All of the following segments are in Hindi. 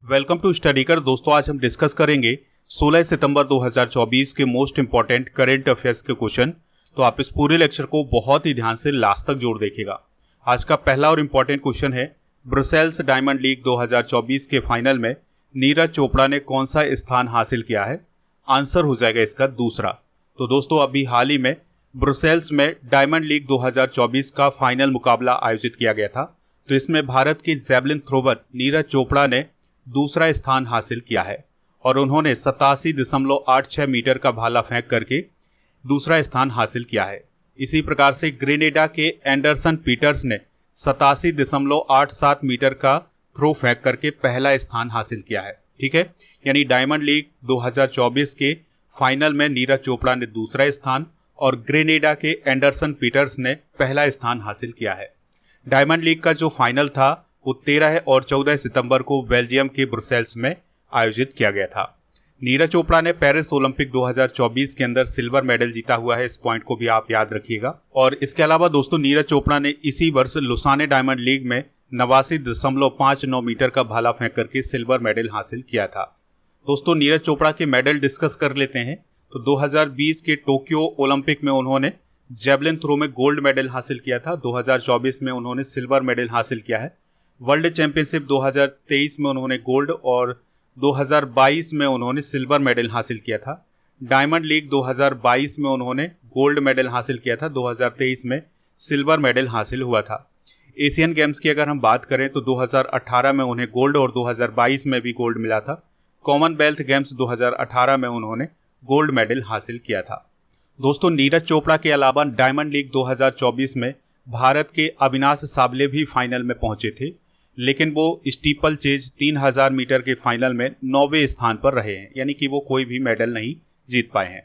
वेलकम टू स्टडी कर। दोस्तों आज हम डिस्कस करेंगे 16 सितंबर 2024 के मोस्ट इंपॉर्टेंट करेंट अफेयर्स के क्वेश्चन। तो आप इस पूरे लेक्चर को बहुत ही ध्यान से लास्ट तक जोड़ देखिएगा। आज का पहला और इंपॉर्टेंट क्वेश्चन है, ब्रुसेल्स डायमंड लीग 2024 के फाइनल में नीरज चोपड़ा ने कौन सा स्थान हासिल किया है? आंसर हो जाएगा इसका दूसरा। तो दोस्तों अभी हाल ही में ब्रुसेल्स में डायमंड लीग 2024 का फाइनल मुकाबला आयोजित किया गया था। तो इसमें भारत के जैवलिन थ्रोवर नीरज चोपड़ा ने दूसरा स्थान हासिल किया है और उन्होंने 87.86 मीटर का भाला फेंक करके दूसरा स्थान हासिल किया है। इसी प्रकार से ग्रेनेडा के एंडरसन पीटर्स ने 87.87 मीटर का थ्रो फेंक करके पहला स्थान हासिल किया है। ठीक है, यानी डायमंड लीग 2024 के फाइनल में नीरज चोपड़ा ने दूसरा स्थान और ग्रेनेडा के एंडरसन पीटर्स ने पहला स्थान हासिल किया है। डायमंड लीग का जो फाइनल था वो 13 और 14 सितंबर को बेल्जियम के ब्रुसेल्स में आयोजित किया गया था। नीरज चोपड़ा ने पेरिस ओलंपिक 2024 के अंदर सिल्वर मेडल जीता हुआ है, इस पॉइंट को भी आप याद रखिएगा। और इसके अलावा दोस्तों नीरज चोपड़ा ने इसी वर्ष लुसाने डायमंड लीग में 89.59 मीटर का भाला फेंक करके सिल्वर मेडल हासिल किया था। दोस्तों नीरज चोपड़ा के मेडल डिस्कस कर लेते हैं। तो 2020 के टोक्यो ओलंपिक में उन्होंने जेवलिन थ्रो में गोल्ड मेडल हासिल किया था। 2024 में उन्होंने सिल्वर मेडल हासिल किया है। वर्ल्ड चैंपियनशिप 2023 में उन्होंने गोल्ड और 2022 में उन्होंने सिल्वर मेडल हासिल किया था। डायमंड लीग 2022 में उन्होंने गोल्ड मेडल हासिल किया था। 2023 में सिल्वर मेडल हासिल हुआ था। एशियन गेम्स की अगर हम बात करें तो 2018 में उन्हें गोल्ड और 2022 में भी गोल्ड मिला था। कॉमनवेल्थ गेम्स 2018 में उन्होंने गोल्ड मेडल हासिल किया था। दोस्तों नीरज चोपड़ा के अलावा डायमंड लीग 2024 में भारत के अविनाश साबले भी फाइनल में पहुंचे थे, लेकिन वो स्टीपल चेज 3000 मीटर के फाइनल में 9वें स्थान पर रहे हैं, यानी कि वो कोई भी मेडल नहीं जीत पाए हैं।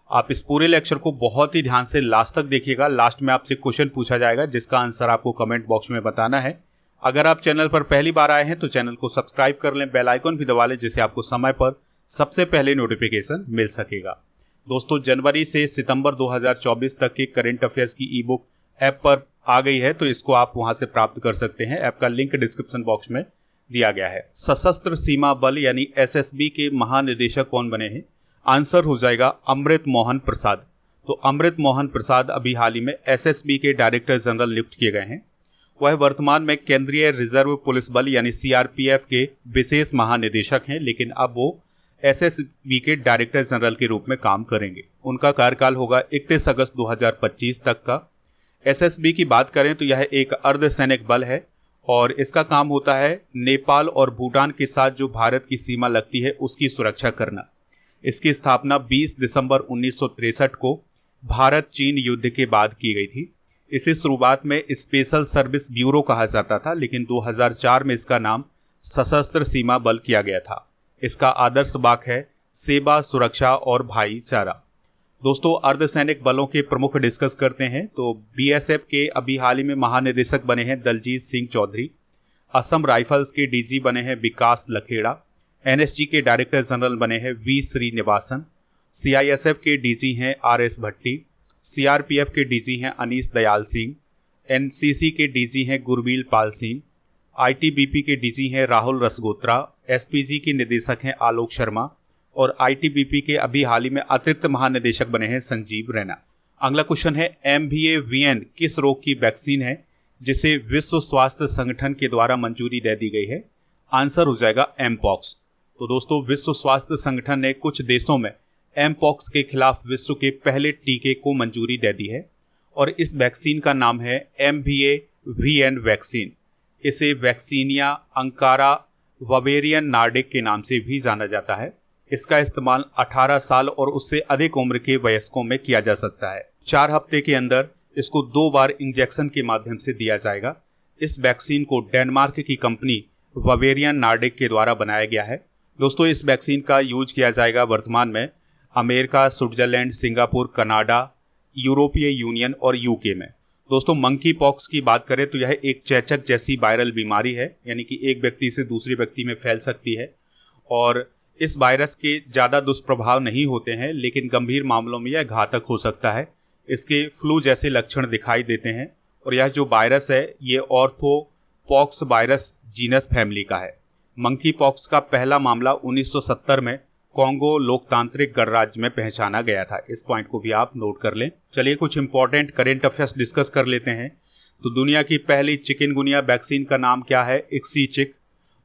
आप इस पूरे लेक्चर को बहुत ही ध्यान से लास्ट तक देखिएगा। लास्ट में आपसे क्वेश्चन पूछा जाएगा जिसका आंसर आपको कमेंट बॉक्स में बताना है। अगर आप चैनल पर पहली बार आए हैं तो चैनल को सब्सक्राइब कर लें, बेल आइकन भी दबा लें जिससे आपको समय पर सबसे पहले नोटिफिकेशन मिल सकेगा। दोस्तों जनवरी से सितंबर 2024 तक के करेंट अफेयर्स की ई बुक ऐप पर आ गई है, तो इसको आप वहां से प्राप्त कर सकते हैं। ऐप का लिंक डिस्क्रिप्शन बॉक्स में दिया गया है। सशस्त्र सीमा बल यानी एसएसबी के महानिदेशक कौन बने हैं? आंसर हो जाएगा अमृत मोहन प्रसाद। तो अमृत मोहन प्रसाद अभी हाल ही में एसएसबी के डायरेक्टर जनरल नियुक्त किए गए हैं। वह वर्तमान में केंद्रीय रिजर्व पुलिस बल यानी सीआरपीएफ के विशेष महानिदेशक हैं, लेकिन अब वो एसएसबी के डायरेक्टर जनरल के रूप में काम करेंगे। उनका कार्यकाल होगा 31 अगस्त 2025 तक का। एसएसबी की बात करें तो यह एक अर्धसैनिक बल है और इसका काम होता है नेपाल और भूटान के साथ जो भारत की सीमा लगती है उसकी सुरक्षा करना। इसकी स्थापना 20 दिसंबर 1963 को भारत चीन युद्ध के बाद की गई थी। इसे शुरुआत में स्पेशल सर्विस ब्यूरो कहा जाता था, लेकिन 2004 में इसका नाम सशस्त्र सीमा बल किया गया था। इसका आदर्श वाक है सेवा, सुरक्षा और भाईचारा। दोस्तों अर्धसैनिक बलों के प्रमुख डिस्कस करते हैं। तो बीएसएफ के अभी हाल ही में महानिदेशक बने हैं दलजीत सिंह चौधरी। असम राइफल्स के डीजी बने हैं विकास लखेड़ा। एनएसजी के डायरेक्टर जनरल बने हैं वी श्रीनिवासन। सीआईएसएफ के डीजी हैं आरएस भट्टी। सीआरपीएफ के डीजी हैं अनीस दयाल सिंह। एनसीसी के डीजी हैं गुरबील पाल सिंह। आईटीबीपी के डीजी हैं राहुल रसगोत्रा। एसपीजी के निदेशक हैं आलोक शर्मा और आईटीबीपी के अभी हाल ही में अतिरिक्त महानिदेशक बने हैं संजीव रैना। अगला क्वेश्चन है MVA-VN किस रोग की वैक्सीन है जिसे विश्व स्वास्थ्य संगठन के द्वारा मंजूरी दे दी गई है? आंसर हो जाएगा एमपॉक्स। तो दोस्तों विश्व स्वास्थ्य संगठन ने कुछ देशों में एमपॉक्स के खिलाफ विश्व के पहले टीके को मंजूरी दे दी है और इस वैक्सीन का नाम है MVA-VN वैक्सीन। इसे वैक्सीनिया अंकारा बवेरियन नार्डिक के नाम से भी जाना जाता है। इसका इस्तेमाल 18 साल और उससे अधिक उम्र के वयस्कों में किया जा सकता है। 4 हफ्ते के अंदर इसको 2 बार इंजेक्शन के माध्यम से दिया जाएगा। इस वैक्सीन को डेनमार्क की कंपनी बवेरियन नार्डिक के द्वारा बनाया गया है। दोस्तों इस वैक्सीन का यूज किया जाएगा वर्तमान में अमेरिका, स्विट्जरलैंड, सिंगापुर, कनाडा, यूरोपीय यूनियन और यूके में। दोस्तों मंकी पॉक्स की बात करें तो यह एक चेचक जैसी वायरल बीमारी है, यानी कि एक व्यक्ति से दूसरे व्यक्ति में फैल सकती है और इस वायरस के ज़्यादा दुष्प्रभाव नहीं होते हैं, लेकिन गंभीर मामलों में यह घातक हो सकता है। इसके फ्लू जैसे लक्षण दिखाई देते हैं और यह जो वायरस है ये ऑर्थोपॉक्स वायरस जीनस फैमिली का है। मंकी पॉक्स का पहला मामला 1970 में कॉन्गो लोकतांत्रिक गणराज्य में पहचाना गया था। इस पॉइंट को भी आप नोट कर लें। चलिए कुछ इंपॉर्टेंट करेंट अफेयर्स डिस्कस कर लेते हैं। तो दुनिया की पहली चिकनगुनिया वैक्सीन का नाम क्या है? इक्सीचिक।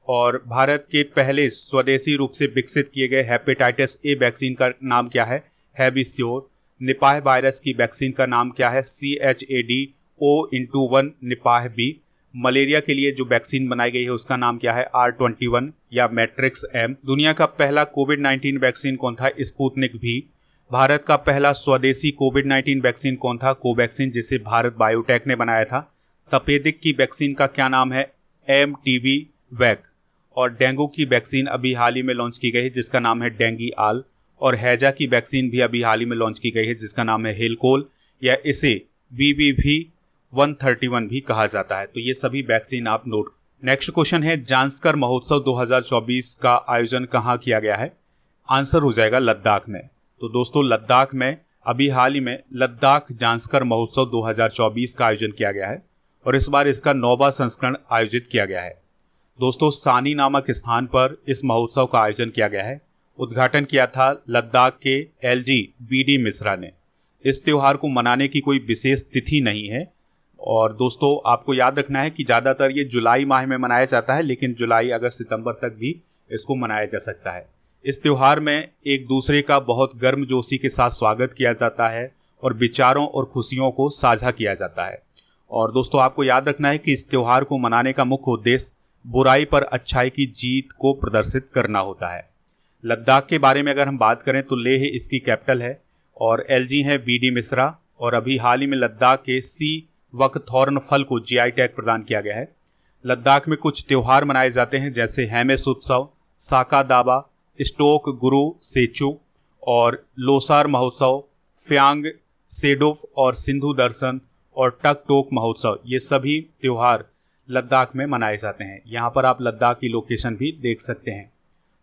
और भारत के पहले स्वदेशी रूप से विकसित किए गए हेपेटाइटिस ए वैक्सीन का नाम क्या है? हैविस्योर। निपाह वायरस की वैक्सीन का नाम क्या है? CHADO-1 Nipah B. मलेरिया के लिए जो वैक्सीन बनाई गई है उसका नाम क्या है? R21 या मैट्रिक्स एम। दुनिया का पहला कोविड-19 वैक्सीन कौन था? स्पुतनिक भी। भारत का पहला स्वदेशी कोविड-19 वैक्सीन कौन था? कोवैक्सीन, जिसे भारत बायोटेक ने बनाया था। तपेदिक की वैक्सीन का क्या नाम है? MTV वैक। और डेंगू की वैक्सीन अभी हाल ही में लॉन्च की गई है जिसका नाम है डेंगी आल। और हैजा की वैक्सीन भी अभी हाल ही में लॉन्च की गई है जिसका नाम है हेलकोल, या इसे BBV-131 भी कहा जाता है। तो ये सभी वैक्सीन आप नोट। नेक्स्ट क्वेश्चन है, जांस्कर महोत्सव 2024 का आयोजन कहाँ किया गया है? आंसर हो जाएगा लद्दाख में। तो दोस्तों लद्दाख में अभी हाल ही में लद्दाख जांस्कर महोत्सव 2024 का आयोजन किया गया है और इस बार इसका 9वां संस्करण आयोजित किया गया है। दोस्तों सानी नामक स्थान पर इस महोत्सव का आयोजन किया गया है। उद्घाटन किया था लद्दाख के LG BD मिश्रा ने। इस त्यौहार को मनाने की कोई विशेष तिथि नहीं है और दोस्तों आपको याद रखना है कि ज़्यादातर ये जुलाई माह में मनाया जाता है, लेकिन जुलाई, अगस्त, सितंबर तक भी इसको मनाया जा सकता है। इस त्यौहार में एक दूसरे का बहुत गर्मजोशी के साथ स्वागत किया जाता है और विचारों और खुशियों को साझा किया जाता है। और दोस्तों आपको याद रखना है कि इस त्यौहार को मनाने का मुख्य उद्देश्य बुराई पर अच्छाई की जीत को प्रदर्शित करना होता है। लद्दाख के बारे में अगर हम बात करें तो लेह इसकी कैपिटल है और LG है BD मिश्रा। और अभी हाल ही में लद्दाख के सी वकथॉर्न फल को GI टैग प्रदान किया गया है। लद्दाख में कुछ त्यौहार मनाए जाते हैं जैसे हैमेस उत्सव, साका दाबा, स्टोक गुरु सेचू और लोसार महोत्सव, फ्यांग सेडुफ और सिंधु दर्शन और टक टोक महोत्सव। ये सभी त्यौहार लद्दाख में मनाए जाते हैं। यहाँ पर आप लद्दाख की लोकेशन भी देख सकते हैं।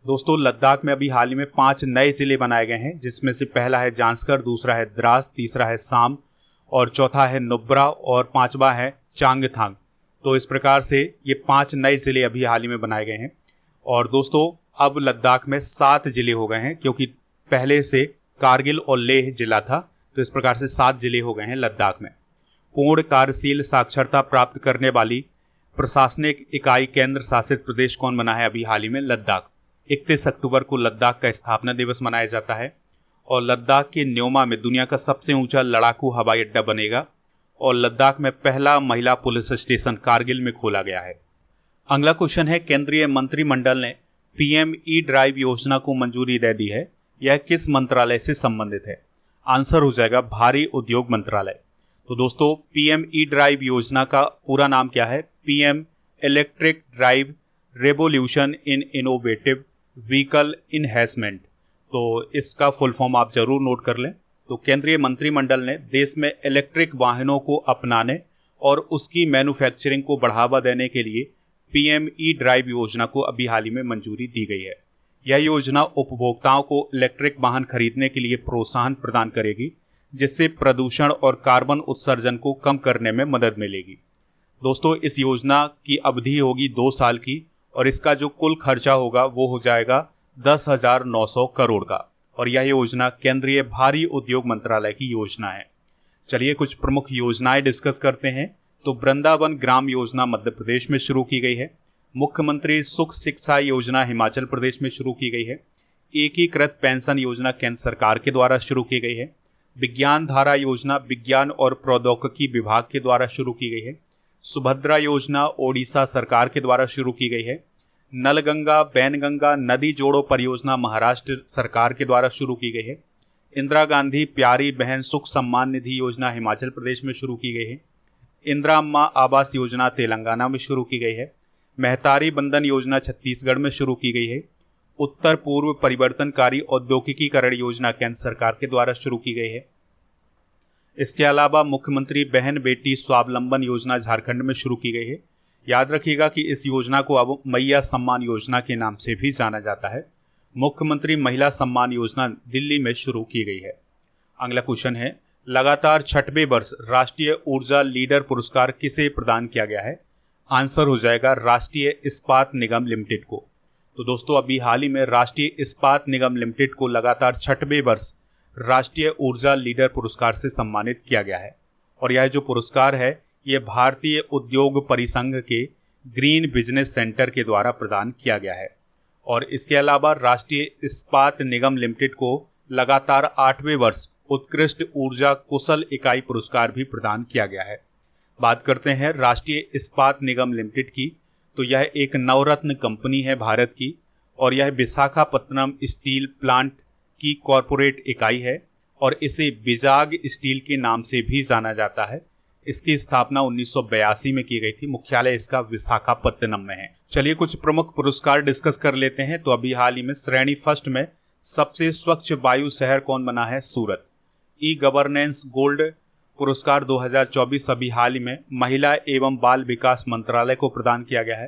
दोस्तों लद्दाख में अभी हाल ही में 5 नए ज़िले बनाए गए हैं जिसमें से पहला है जांस्कर, दूसरा है द्रास, तीसरा है साम और चौथा है नुब्रा और 5वां है चांगथांग। तो इस प्रकार से ये 5 नए ज़िले अभी हाल ही में बनाए गए हैं। और दोस्तों अब लद्दाख में 7 ज़िले हो गए हैं क्योंकि पहले से कारगिल और लेह जिला था, तो इस प्रकार से 7 ज़िले हो गए हैं लद्दाख में। पूर्ण कार्यशील साक्षरता प्राप्त करने वाली प्रशासनिक इकाई केंद्र शासित प्रदेश कौन बना है अभी हाल ही में? लद्दाख। 31 अक्टूबर को लद्दाख का स्थापना दिवस मनाया जाता है और लद्दाख के न्योमा में दुनिया का सबसे ऊंचा लड़ाकू हवाई अड्डा बनेगा और लद्दाख में पहला महिला पुलिस स्टेशन कारगिल में खोला गया है। अगला क्वेश्चन है, केंद्रीय मंत्रिमंडल ने PM E-ड्राइव योजना को मंजूरी दे दी है। यह किस मंत्रालय से संबंधित है? आंसर हो जाएगा भारी उद्योग मंत्रालय। तो दोस्तों PM E-ड्राइव योजना का पूरा नाम क्या है? PM electric drive revolution in innovative vehicle enhancement. तो इसका फुल फॉर्म आप जरूर नोट कर लें। तो केंद्रीय मंत्रिमंडल ने देश में इलेक्ट्रिक वाहनों को अपनाने और उसकी मैन्युफैक्चरिंग को बढ़ावा देने के लिए PM E-ड्राइव योजना को अभी हाल ही में मंजूरी दी गई है। यह योजना उपभोक्ताओं को इलेक्ट्रिक वाहन खरीदने के लिए प्रोत्साहन प्रदान करेगी जिससे प्रदूषण और कार्बन उत्सर्जन को कम करने में मदद मिलेगी। दोस्तों इस योजना की अवधि होगी 2 साल की और इसका जो कुल खर्चा होगा वो हो जाएगा 10,900 करोड़ का और यह योजना केंद्रीय भारी उद्योग मंत्रालय की योजना है। चलिए कुछ प्रमुख योजनाएं डिस्कस करते हैं। तो वृंदावन ग्राम योजना मध्य प्रदेश में शुरू की गई है। मुख्यमंत्री सुख शिक्षा योजना हिमाचल प्रदेश में शुरू की गई है। एकीकृत पेंशन योजना केंद्र सरकार के द्वारा शुरू की गई है। विज्ञान धारा योजना विज्ञान और प्रौद्योगिकी विभाग के द्वारा शुरू की गई है। सुभद्रा योजना ओडिशा सरकार के द्वारा शुरू की गई है। नलगंगा बैनगंगा नदी जोड़ो परियोजना महाराष्ट्र सरकार के द्वारा शुरू की गई है। इंदिरा गांधी प्यारी बहन सुख सम्मान निधि योजना हिमाचल प्रदेश में शुरू की गई है। इंदिरा अम्मा आवास योजना तेलंगाना में शुरू की गई है। महतारी बंधन योजना छत्तीसगढ़ में शुरू की गई है। उत्तर पूर्व परिवर्तनकारी औद्योगिकीकरण योजना केंद्र सरकार के द्वारा शुरू की गई है। इसके अलावा मुख्यमंत्री बहन बेटी स्वावलंबन योजना झारखंड में शुरू की गई है। याद रखिएगा कि इस योजना को अब मैया सम्मान योजना के नाम से भी जाना जाता है। मुख्यमंत्री महिला सम्मान योजना दिल्ली में शुरू की गई है। अगला क्वेश्चन है, लगातार 6वें वर्ष राष्ट्रीय ऊर्जा लीडर पुरस्कार किसे प्रदान किया गया है? आंसर हो जाएगा राष्ट्रीय इस्पात निगम लिमिटेड को। तो दोस्तों अभी हाल ही में राष्ट्रीय इस्पात निगम लिमिटेड को लगातार 6वें वर्ष राष्ट्रीय ऊर्जा लीडर पुरस्कार से सम्मानित किया गया है। और यह जो पुरस्कार है ये भारतीय उद्योग परिसंघ के ग्रीन बिजनेस सेंटर के द्वारा प्रदान किया गया है। और इसके अलावा राष्ट्रीय इस्पात निगम लिमिटेड को लगातार 8वें वर्ष उत्कृष्ट ऊर्जा कुशल इकाई पुरस्कार भी प्रदान किया गया है। बात करते हैं राष्ट्रीय इस्पात निगम लिमिटेड की, तो यह एक नवरत्न कंपनी है भारत की और यह विशाखापत्तनम स्टील प्लांट की कॉरपोरेट इकाई है और इसे विजाग स्टील के नाम से भी जाना जाता है। इसकी स्थापना 1982 में की गई थी। मुख्यालय इसका विशाखापत्तनम में है। चलिए कुछ प्रमुख पुरस्कार डिस्कस कर लेते हैं। तो अभी हाल ही में श्रेणी फर्स्ट में सबसे स्वच्छ वायु शहर कौन बना है? सूरत। ई गवर्नेंस गोल्ड पुरस्कार 2024 अभी हाल ही में महिला एवं बाल विकास मंत्रालय को प्रदान किया गया है।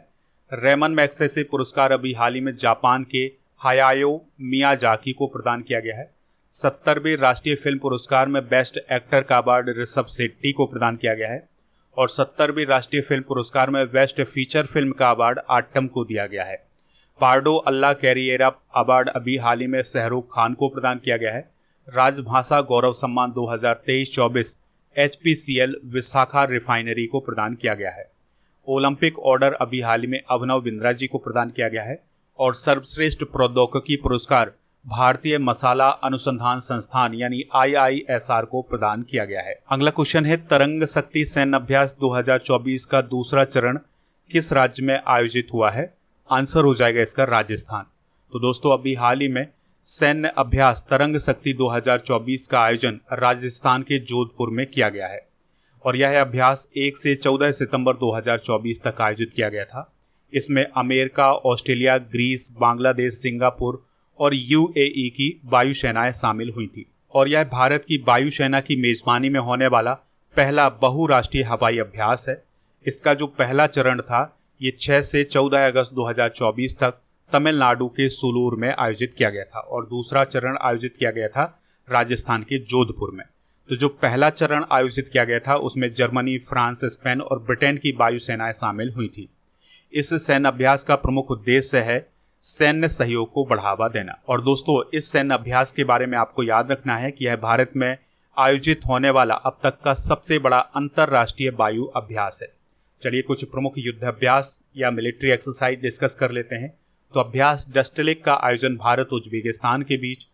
रेमन मैग्सेसे पुरस्कार अभी हाल ही में जापान के हायायो मियाजाकी को प्रदान किया गया है। 70वें राष्ट्रीय फिल्म पुरस्कार में बेस्ट एक्टर का अवार्ड ऋषभ शेट्टी को प्रदान किया गया है और 70वें राष्ट्रीय फिल्म पुरस्कार में बेस्ट फीचर फिल्म का अवार्ड आट्टम को दिया गया है। पार्डो अल्ला कैरियरा अवार्ड अभी हाल ही में शाहरुख खान को प्रदान किया गया है। राजभाषा गौरव सम्मान 2023-24 HPCL विशाखा रिफाइनरी को प्रदान किया गया है। ओलंपिक ऑर्डर अभी हाल ही में अभिनव बिंद्रा जी को प्रदान किया गया है और सर्वश्रेष्ठ प्रौद्योगिकी पुरस्कार भारतीय मसाला अनुसंधान संस्थान यानी IISR को प्रदान किया गया है। अगला क्वेश्चन है तरंग शक्ति सैन्य अभ्यास 2024 का दूसरा चरण किस राज्य में आयोजित हुआ है? आंसर हो जाएगा इसका राजस्थान। तो दोस्तों अभी हाल ही में सैन्य अभ्यास तरंग शक्ति 2024 का आयोजन राजस्थान के जोधपुर में किया गया है और यह अभ्यास 1 से 14 सितंबर 2024 तक आयोजित किया गया था। इसमें America, Australia, Greece, Bangladesh, Singapore और UAE की वायुसेनाएं शामिल हुई थी और यह भारत की वायुसेना की मेजबानी में होने वाला पहला बहुराष्ट्रीय हवाई अभ्यास है। इसका जो पहला चरण था ये 6 से 14 अगस्त 2024 तक तमिलनाडु के सुलूर में आयोजित किया गया था और दूसरा चरण आयोजित किया गया था राजस्थान के जोधपुर में। तो जो पहला चरण आयोजित किया गया था उसमें जर्मनी, फ्रांस, स्पेन और ब्रिटेन की वायुसेनाएं शामिल हुई थी। इस सैन्य अभ्यास का प्रमुख उद्देश्य है सैन्य सहयोग को बढ़ावा देना। और दोस्तों इस सैन्य अभ्यास के बारे में आपको याद रखना है कि यह भारत में आयोजित होने वाला अब तक का सबसे बड़ा अंतरराष्ट्रीय वायु अभ्यास है। चलिए कुछ प्रमुख युद्ध अभ्यास या मिलिट्री एक्सरसाइज डिस्कस कर लेते हैं। तो अभ्यास डस्टलेक का आयोजन भारत उज्बेकिस्तान के बीच,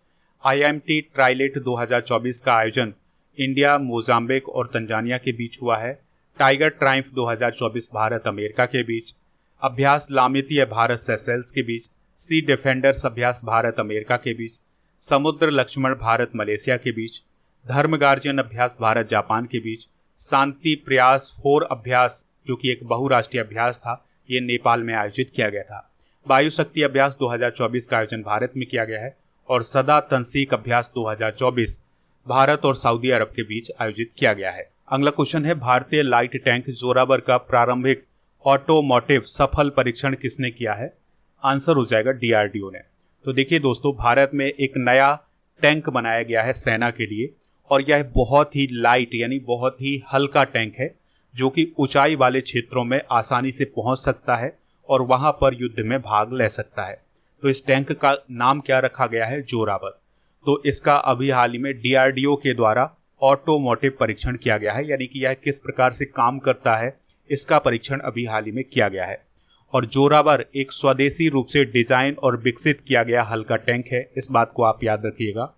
IMT ट्राइलेट 2024 का आयोजन इंडिया, मोजाम्बिक और तंजानिया के बीच हुआ है। टाइगर ट्रायम्फ 2024 भारत अमेरिका के बीच, अभ्यास लामितीय भारत सेशेल्स के बीच, सी डिफेंडर्स अभ्यास भारत अमेरिका के बीच, समुद्र लक्ष्मण भारत मलेशिया के बीच, धर्म गार्जियन अभ्यास भारत जापान के बीच, शांति प्रयास 4 अभ्यास जो कि एक बहुराष्ट्रीय अभ्यास था ये नेपाल में आयोजित किया गया था। वायु शक्ति अभ्यास 2024 का आयोजन भारत में किया गया है और सदा तंसीक अभ्यास 2024 भारत और सऊदी अरब के बीच आयोजित किया गया है। अगला क्वेश्चन है भारतीय लाइट टैंक जोरावर का प्रारंभिक ऑटोमोटिव सफल परीक्षण किसने किया है? आंसर हो जाएगा DRDO ने। तो देखिए दोस्तों भारत में एक नया टैंक बनाया गया है सेना के लिए और यह बहुत ही लाइट यानी बहुत ही हल्का टैंक है जो कि ऊंचाई वाले क्षेत्रों में आसानी से पहुंच सकता है और वहां पर युद्ध में भाग ले सकता है। तो इस टैंक का नाम क्या रखा गया है? जोरावर। तो इसका अभी हाल ही में DRDO के द्वारा ऑटोमोटिव परीक्षण किया गया है यानी कि यह किस प्रकार से काम करता है इसका परीक्षण अभी हाल ही में किया गया है। और जोरावर एक स्वदेशी रूप से डिजाइन और विकसित किया गया हल्का टैंक है, इस बात को आप याद रखिएगा।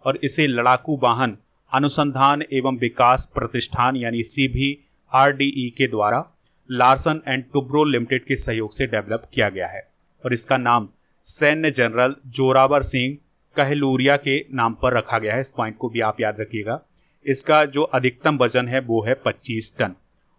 और इसे लड़ाकू वाहन अनुसंधान एवं विकास प्रतिष्ठान यानी CBRDE के द्वारा लार्सन एंड टुब्रो लिमिटेड के सहयोग से डेवलप किया गया है और इसका नाम सैन्य जनरल जोरावर सिंह कहलूरिया के नाम पर रखा गया है। इस पॉइंट को भी आप याद रखिएगा। इसका जो अधिकतम वजन है वो है 25 टन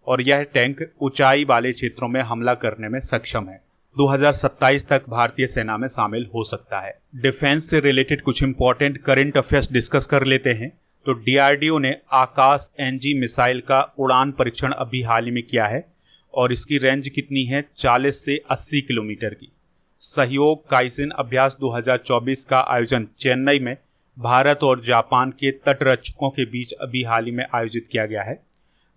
और यह टैंक ऊंचाई वाले क्षेत्रों में हमला करने में सक्षम है। 2027 तक भारतीय सेना में शामिल हो सकता है। डिफेंस से रिलेटेड कुछ इंपॉर्टेंट करंट अफेयर्स डिस्कस कर लेते हैं। तो DRDO ने आकाश NG मिसाइल का उड़ान परीक्षण अभी हाल ही में किया है और इसकी रेंज कितनी है? 40 से 80 किलोमीटर की। सहयोग काइसिन अभ्यास 2024 का आयोजन चेन्नई में भारत और जापान के तटरक्षकों के बीच अभी हाल ही में आयोजित किया गया है।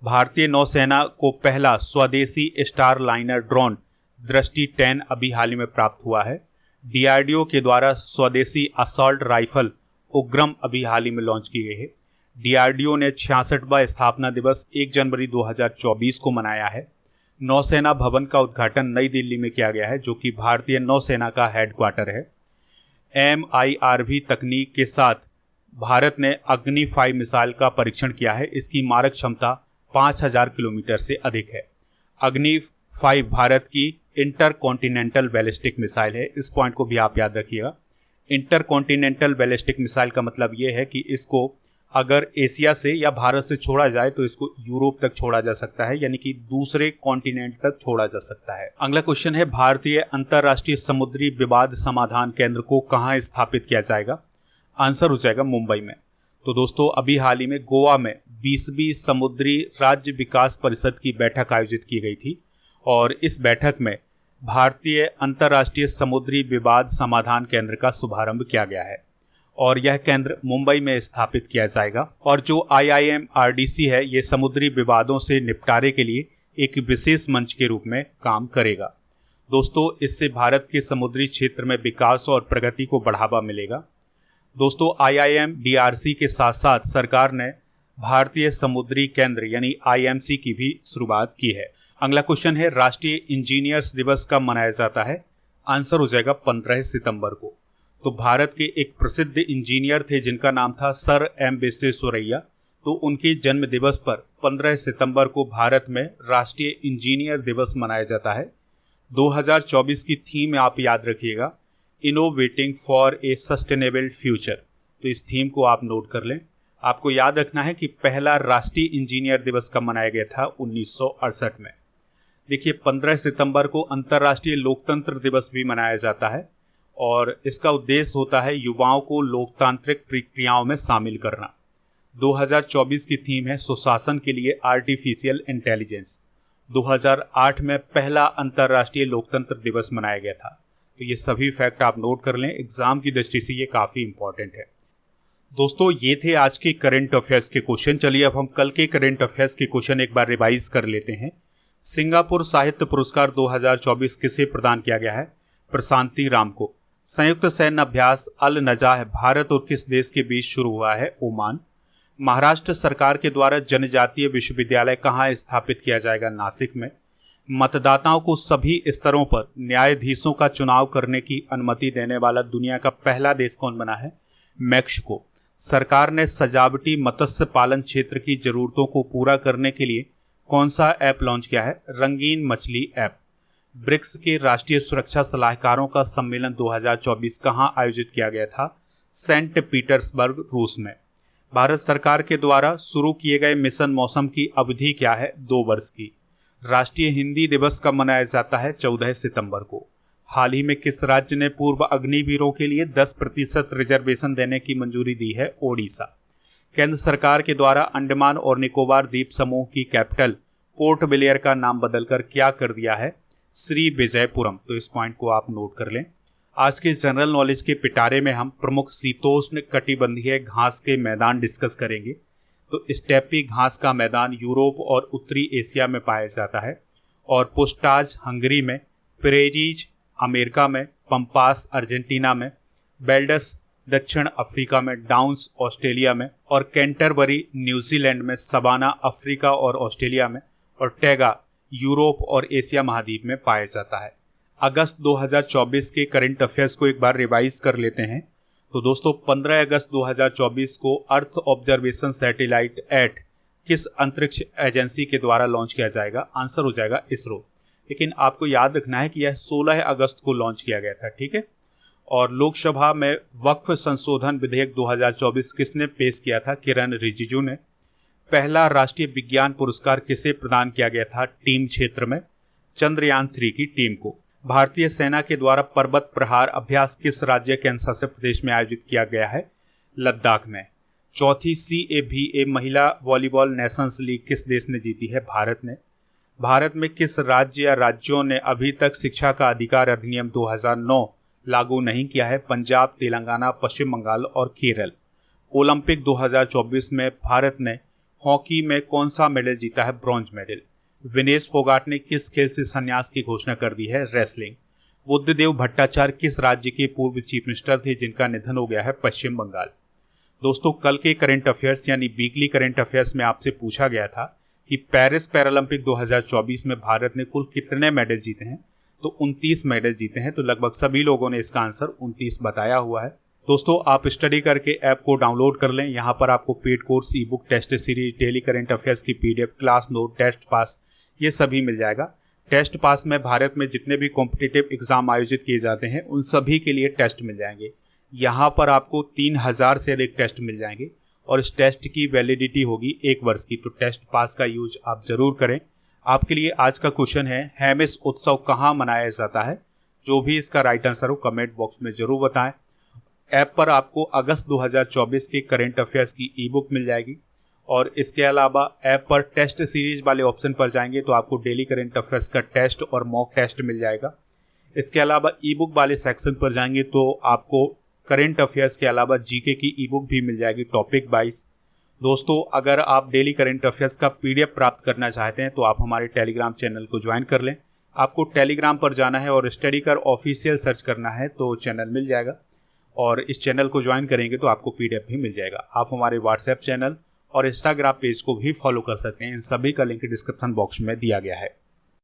भारतीय नौसेना को पहला स्वदेशी स्टार लाइनर ड्रोन दृष्टि 10 अभी हाल ही में प्राप्त हुआ है। डीआरडीओ के द्वारा स्वदेशी असॉल्ट राइफल उग्रम अभी हाल ही में लॉन्च की गई है। डीआरडीओ ने 66वां स्थापना दिवस 1 जनवरी 2024 को मनाया है। नौसेना भवन का उद्घाटन नई दिल्ली में किया गया है, जो कि भारतीय नौसेना का हेडक्वार्टर है। MIRV तकनीक के साथ भारत ने अग्नि 5 मिसाइल का परीक्षण किया है। इसकी मारक क्षमता 5000 किलोमीटर से अधिक है। अग्नि 5 भारत की इंटर कॉन्टिनेंटल बैलिस्टिक मिसाइल है। इस पॉइंट को भी आप याद रखिएगा। इंटर कॉन्टिनेंटल बैलिस्टिक मिसाइल का मतलब ये है कि इसको अगर एशिया से या भारत से छोड़ा जाए तो इसको यूरोप तक छोड़ा जा सकता है, यानी कि दूसरे कॉन्टिनेंट तक छोड़ा जा सकता है। अगला क्वेश्चन है, भारतीय अंतर्राष्ट्रीय समुद्री विवाद समाधान केंद्र को कहाँ स्थापित किया जाएगा? आंसर हो जाएगा मुंबई में। तो दोस्तों, अभी हाल ही में गोवा में 20वीं समुद्री राज्य विकास परिषद की बैठक आयोजित की गई थी और इस बैठक में भारतीय अंतर्राष्ट्रीय समुद्री विवाद समाधान केंद्र का शुभारंभ किया गया है और यह केंद्र मुंबई में स्थापित किया जाएगा। और जो IIMRDC है, ये समुद्री विवादों से निपटारे के लिए एक विशेष मंच के रूप में काम करेगा। दोस्तों, इससे भारत के समुद्री क्षेत्र में विकास और प्रगति को बढ़ावा मिलेगा। दोस्तों, IIMDRC के साथ साथ सरकार ने भारतीय समुद्री केंद्र यानी IMC की भी शुरुआत की है। अगला क्वेश्चन है, राष्ट्रीय इंजीनियर्स दिवस कब मनाया जाता है? आंसर हो जाएगा 15 सितंबर को। तो भारत के एक प्रसिद्ध इंजीनियर थे जिनका नाम था सर एम विश्वेश्वरैया। तो उनके जन्म दिवस पर 15 सितंबर को भारत में राष्ट्रीय इंजीनियर दिवस मनाया जाता है। 2024 की थीम आप याद रखिएगा, innovating for a sustainable future. तो इस थीम को आप नोट कर लें। आपको याद रखना है कि पहला राष्ट्रीय इंजीनियर दिवस कब मनाया गया था? 1968 में। देखिए, 15 सितंबर को अंतर्राष्ट्रीय लोकतंत्र दिवस भी मनाया जाता है और इसका उद्देश्य होता है युवाओं को लोकतांत्रिक प्रक्रियाओं में शामिल करना। 2024 की थीम है सुशासन के लिए आर्टिफिशियल इंटेलिजेंस। 2008 में पहला अंतर्राष्ट्रीय लोकतंत्र दिवस मनाया गया था। तो ये सभी फैक्ट आप नोट कर लें, एग्जाम की दृष्टि से ये काफ़ी इंपॉर्टेंट है। दोस्तों, ये थे आज के करंट अफेयर्स के क्वेश्चन। चलिए अब हम कल के करंट अफेयर्स के क्वेश्चन एक बार रिवाइज कर लेते हैं। सिंगापुर साहित्य पुरस्कार 2024 किसे प्रदान किया गया है? प्रशांति राम को। संयुक्त सैन्य अभ्यास अल नजाह भारत और किस देश के बीच शुरू हुआ है? ओमान। महाराष्ट्र सरकार के द्वारा जनजातीय विश्वविद्यालय कहाँ स्थापित किया जाएगा? नासिक में। मतदाताओं को सभी स्तरों पर न्यायाधीशों का चुनाव करने की अनुमति देने वाला दुनिया का पहला देश कौन बना है? मैक्सिको। सरकार ने सजावटी मत्स्य पालन क्षेत्र की जरूरतों को पूरा करने के लिए कौन सा ऐप लॉन्च किया है? रंगीन मछली ऐप। ब्रिक्स के राष्ट्रीय सुरक्षा सलाहकारों का सम्मेलन 2024 कहां आयोजित किया गया था? सेंट पीटर्सबर्ग, रूस में। भारत सरकार के द्वारा शुरू किए गए मिशन मौसम की अवधि क्या है? 2 वर्ष की। राष्ट्रीय हिंदी दिवस कब मनाया जाता है? 14 सितंबर को। हाल ही में किस राज्य ने पूर्व अग्निवीरों के लिए 10% रिजर्वेशन देने की मंजूरी दी है? ओडिशा। केंद्र सरकार के द्वारा अंडमान और निकोबार द्वीप समूह की कैपिटल पोर्ट ब्लेयर का नाम बदलकर क्या कर दिया है? श्री विजयपुरम। तो इस पॉइंट को आप नोट कर लें। आज के जनरल नॉलेज के पिटारे में हम प्रमुख शीतोष्ण कटिबंधीय घास के मैदान डिस्कस करेंगे। तो स्टेपी घास का मैदान यूरोप और उत्तरी एशिया में पाया जाता है और पुस्टाज हंगरी में, प्रेरीज अमेरिका में, पंपास अर्जेंटीना में, बेल्डस दक्षिण अफ्रीका में, डाउन्स ऑस्ट्रेलिया में और कैंटरबरी न्यूजीलैंड में, सवाना अफ्रीका और ऑस्ट्रेलिया में और टैगा यूरोप और एशिया महाद्वीप में पाया जाता है। अगस्त 2024 के करंट अफेयर्स को एक बार रिवाइज कर लेते हैं। तो दोस्तों, 15 अगस्त 2024 को अर्थ ऑब्जर्वेशन सैटेलाइट एट किस अंतरिक्ष एजेंसी के द्वारा लॉन्च किया जाएगा? आंसर हो जाएगा इसरो। लेकिन आपको याद रखना है कि यह 16 अगस्त को लॉन्च किया गया था, ठीक है। और लोकसभा में वक्फ संशोधन विधेयक 2024 किसने पेश किया था? किरण रिजिजू ने। पहला राष्ट्रीय विज्ञान पुरस्कार किसे प्रदान किया गया था टीम क्षेत्र में? चंद्रयान 3 की टीम को। भारतीय सेना के द्वारा पर्वत प्रहार अभ्यास किस राज्य केंद्रशासित प्रदेश में आयोजित किया गया है? लद्दाख में। चौथी CABA महिला वॉलीबॉल नेशंस लीग किस देश ने जीती है? भारत ने। भारत में किस राज्य या राज्यों ने अभी तक शिक्षा का अधिकार अधिनियम 2009 लागू नहीं किया है? पंजाब, तेलंगाना, पश्चिम बंगाल और केरल। ओलंपिक 2024 में भारत ने हॉकी में कौन सा मेडल जीता है? Bronze medal. विनेश फोगाट ने किस खेल से संन्यास की घोषणा कर दी है? रेसलिंग। बुद्धदेव भट्टाचार्य किस राज्य के पूर्व चीफ मिनिस्टर थे जिनका निधन हो गया है पश्चिम बंगाल। दोस्तों कल के करंट अफेयर्स यानी वीकली करंट अफेयर्स में आपसे पूछा गया था कि पेरिस पैरालंपिक 2024 में भारत ने कुल कितने मेडल जीते हैं, तो 29 मेडल जीते हैं। तो लगभग सभी लोगों ने इसका आंसर 29 बताया हुआ है। दोस्तों आप स्टडी करके ऐप को डाउनलोड कर लें। यहाँ पर आपको paid course, e book, test series, daily current affairs की PDF, class note, test pass, ये सभी मिल जाएगा। टेस्ट पास में भारत में जितने भी कॉम्पिटिटिव एग्जाम आयोजित किए जाते हैं उन सभी के लिए टेस्ट मिल जाएंगे। यहाँ पर आपको 3000 से अधिक टेस्ट मिल जाएंगे और इस टेस्ट की वैलिडिटी होगी 1 वर्ष की। तो टेस्ट पास का यूज आप जरूर करें। आपके लिए आज का क्वेश्चन है, हेमिस उत्सव कहाँ मनाया जाता है? जो भी इसका राइट आंसर हो कमेंट बॉक्स में जरूर बताएं। ऐप पर आपको अगस्त 2024 के करंट अफेयर्स की ई बुक मिल जाएगी और इसके अलावा ऐप पर टेस्ट सीरीज वाले ऑप्शन पर जाएंगे तो आपको डेली करंट अफेयर्स का टेस्ट और मॉक टेस्ट मिल जाएगा। इसके अलावा ई बुक वाले सेक्शन पर जाएंगे तो आपको करंट अफेयर्स के अलावा जीके की ई बुक भी मिल जाएगी टॉपिक वाइज। दोस्तों अगर आप डेली करंट अफेयर्स का PDF प्राप्त करना चाहते हैं तो आप हमारे टेलीग्राम चैनल को ज्वाइन कर लें। आपको टेलीग्राम पर जाना है और स्टडी कर ऑफिशियल सर्च करना है तो चैनल मिल जाएगा और इस चैनल को ज्वाइन करेंगे तो आपको PDF भी मिल जाएगा। आप हमारे व्हाट्सएप चैनल और इंस्टाग्राम पेज को भी फॉलो कर सकते हैं। इन सभी का लिंक डिस्क्रिप्शन बॉक्स में दिया गया है।